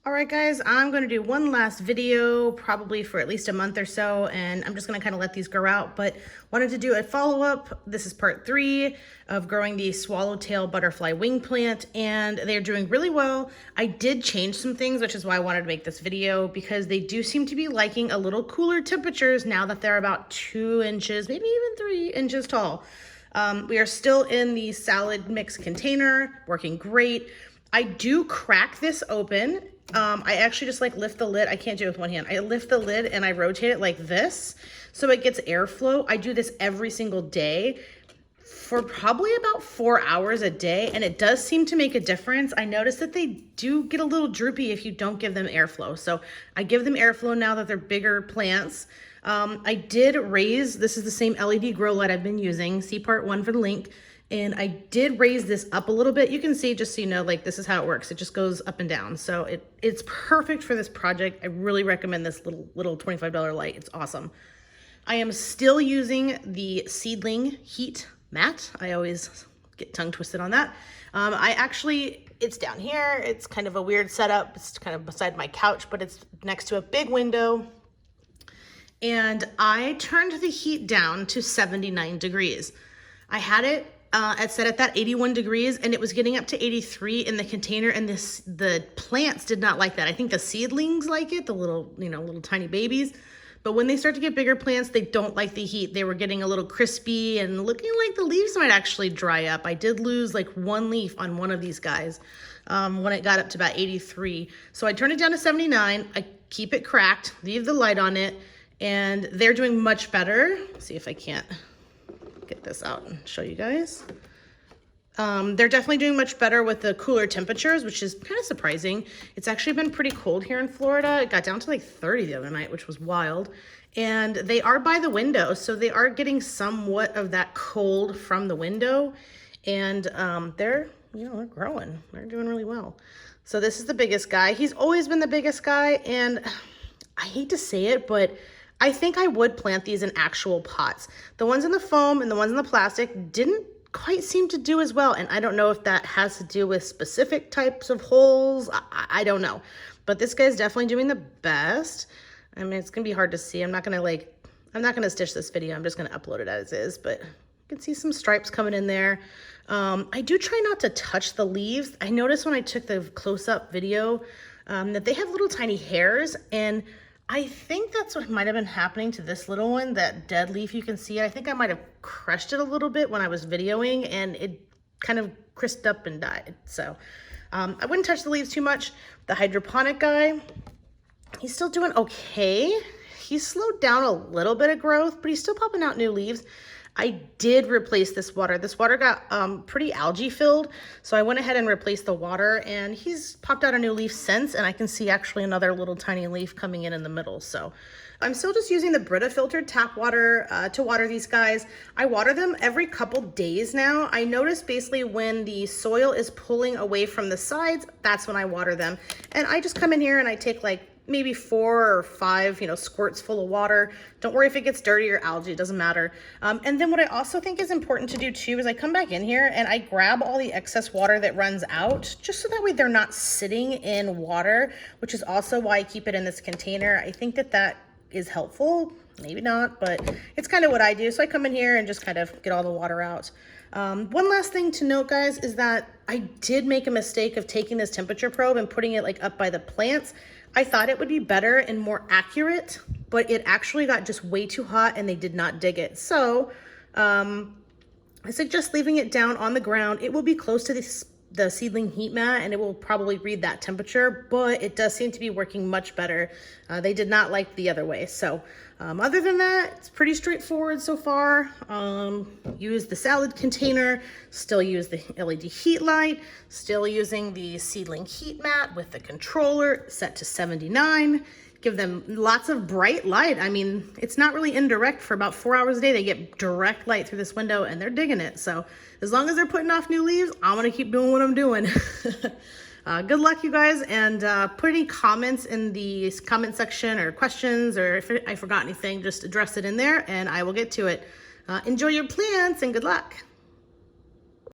All right, guys, I'm going to do one last video, probably for at least a month or so, and I'm just going to kind of let these grow out, but wanted to do a follow-up. This is part 3 of growing the swallowtail butterfly wing plant, and they're doing really well. I did change some things, which is why I wanted to make this video, because they do seem to be liking a little cooler temperatures now that they're about 2 inches, maybe even 3 inches tall. We are still in the salad mix container, working great. I do crack this open. I actually just like lift the lid. I can't do it with one hand. I lift the lid and I rotate it like this so it gets airflow. I do this every single day for probably about 4 hours a day, and it does seem to make a difference. I noticed that they do get a little droopy if you don't give them airflow. So I give them airflow now that they're bigger plants. I did raise, this is the same LED grow light I've been using, see part 1 for the link. And I did raise this up a little bit. You can see, just so you know, like this is how it works. It just goes up and down. So it's perfect for this project. I really recommend this little $25 light. It's awesome. I am still using the seedling heat mat. I always get tongue twisted on that. It's down here. It's kind of a weird setup. It's kind of beside my couch, but it's next to a big window. And I turned the heat down to 79 degrees. I had it set at that 81 degrees, and it was getting up to 83 in the container, and the plants did not like that. I think the seedlings like it, the little tiny babies, but when they start to get bigger plants, they don't like the heat. They were getting a little crispy and looking like the leaves might actually dry up. I did lose like 1 leaf on one of these guys when it got up to about 83. So I turned it down to 79. I keep it cracked, leave the light on it, and they're doing much better. Let's see if I can't get this out and show you guys. They're definitely doing much better with the cooler temperatures, which is kind of surprising. It's actually been pretty cold here in Florida. It got down to like 30 the other night, which was wild. And they are by the window, so they are getting somewhat of that cold from the window. And they're growing. They're doing really well. So this is the biggest guy. He's always been the biggest guy, and I hate to say it, but I think I would plant these in actual pots. The ones in the foam and the ones in the plastic didn't quite seem to do as well. And I don't know if that has to do with specific types of holes. I don't know. But this guy's definitely doing the best. I mean, it's going to be hard to see. I'm not going to stitch this video. I'm just going to upload it as is. But you can see some stripes coming in there. I do try not to touch the leaves. I noticed when I took the close-up video that they have little tiny hairs, and I think that's what might have been happening to this little one, that dead leaf you can see. I think I might have crushed it a little bit when I was videoing, and it kind of crisped up and died. So I wouldn't touch the leaves too much. The hydroponic guy, he's still doing okay. He's slowed down a little bit of growth, but he's still popping out new leaves. I did replace this water. This water got pretty algae filled, so I went ahead and replaced the water, and he's popped out a new leaf since, and I can see actually another little tiny leaf coming in the middle. So I'm still just using the Brita filtered tap water to water these guys. I water them every couple days now. I notice basically when the soil is pulling away from the sides, that's when I water them. And I just come in here and I take like maybe 4 or 5, squirts full of water. Don't worry if it gets dirty or algae, it doesn't matter. And then what I also think is important to do too is I come back in here and I grab all the excess water that runs out, just so that way they're not sitting in water, which is also why I keep it in this container. I think that is helpful, maybe not, but it's kind of what I do. So I come in here and just kind of get all the water out. One last thing to note, guys, is that I did make a mistake of taking this temperature probe and putting it like up by the plants. I thought it would be better and more accurate, but it actually got just way too hot and they did not dig it. So I suggest leaving it down on the ground. It will be close to the seedling heat mat, and it will probably read that temperature, but it does seem to be working much better. They did not like the other way. So other than that, it's pretty straightforward so far. Use the salad container, still use the LED heat light, still using the seedling heat mat with the controller set to 79. Give them lots of bright light. I mean, it's not really indirect. For about 4 hours a day, they get direct light through this window, and they're digging it. So as long as they're putting off new leaves, I'm gonna keep doing what I'm doing. Good luck, you guys, and put any comments in the comment section or questions, or if I forgot anything, just address it in there and I will get to it. Enjoy your plants and good luck.